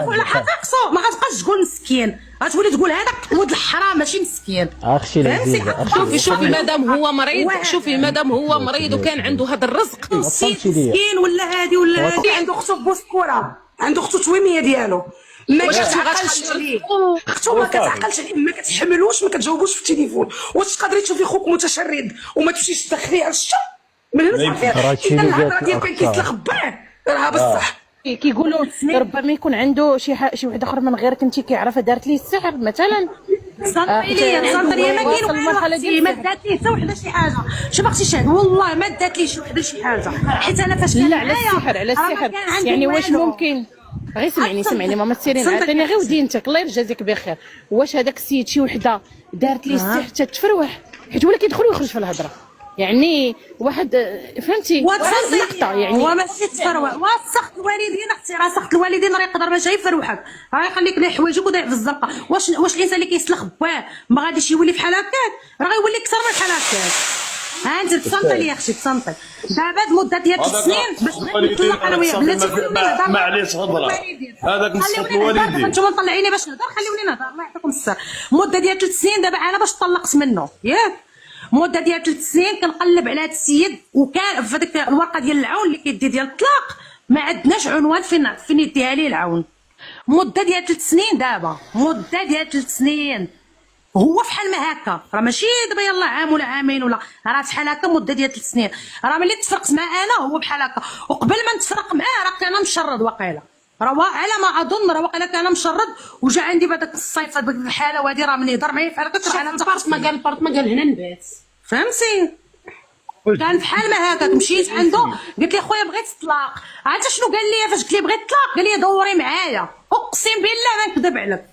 نوقفوا على حقيقته ما غتبقاش تقول مسكين، غتولي تقول هذاك ولد الحرام ماشي مسكين. اختي العزيزه شوفي مادام هو مريض، شوفي مادام هو مريض وكان عنده هذا الرزق مسكين ولا هادي ولا هادي، عنده اختو بوسكوره، عنده اختو تويميه ديالو، ما كتعقلش عليه اختو، ما كتعقلش عليه، ما كتحملوش، ما كتجاوبوش في التليفون. واش تقدري تشوفي خوك متشرد وما تمشيش تدخليه على الشا؟ من هنا تعرفي اذا الهضره ديالك كيتلخ باه راها بصح. كيقولوا ربما يكون عنده شي وحده اخرى من غيرك انت كيعرفها دارت ليه السحر مثلا. صنطي لي ما كاين ما دات ليه حتى وحده شي حاجه. شوف اختي شهد والله ما دات لي شي وحده شي حاجه، حيت انا فاش لا على السحر، على السحر يعني واش ممكن غير سمعني ماما سيرين عطيني غير ودينتك الله يرجازيك بخير. واش هذاك السيد شي وحده دارت ليه السحر حتى تفروح؟ حيت هو كيدخل ويخرج في الهضره، يعني واحد فهمتي اللقطه يعني هو ماشي تفروح. وسخت الوالدين اختي، راه سخت الوالدين راه يقدر باش يفروحك، راه يخليك لا حوايجك وضيع في الزنقه. واش الانسان اللي كيسلخ باه ما غاديش يولي في حال هكاك؟ راه غيولي اكثر من بحال هكاك. ها انت تصنتي لي اختي تصنتي دابا المده ديال 3 سنين باش بغيت نطلق انا وياك بلاتي. معليش هضره هذاك نصف الوالدين انتوما مطلعيني باش نهضر، خليوني نهضر الله يعطيكم السر. المده ديال 3 سنين دابا انا باش طلقت منه ياك، مده ديال 3 سنين كنقلب على هذا السيد، وكان في هذيك الورقه ديال العون اللي كيدي ديال الطلاق ما عندناش عنوان فين يديها ليه العون. مده ديال 3 سنين دابا، مده ديال 3 سنين هو فحال ما هكا، راه ماشي دابا يلاه عام ولا عامين ولا، راه فحال هكا مده ديال 3 سنين. راه ملي تفرقت مع انا هو بحال هكا، وقبل ما نتفرق معاه راه كان مشرد واقيلا، راه على ما اظن راه واقيلا كان مشرد، وجا عندي بهذاك الصيف هذيك الحاله وهذه راه ملي هضر معايا فحال هكا انا البارت ما قال هنا نبات، فهمتي؟ كان بحال ما هكاك. مشيت عنده قلت لي خويا بغيت الطلاق، عرفتي شنو قال لي فاش قلت لي بغيت الطلاق؟ قال لي دوري معايا، اقسم بالله ما نكذب عليك،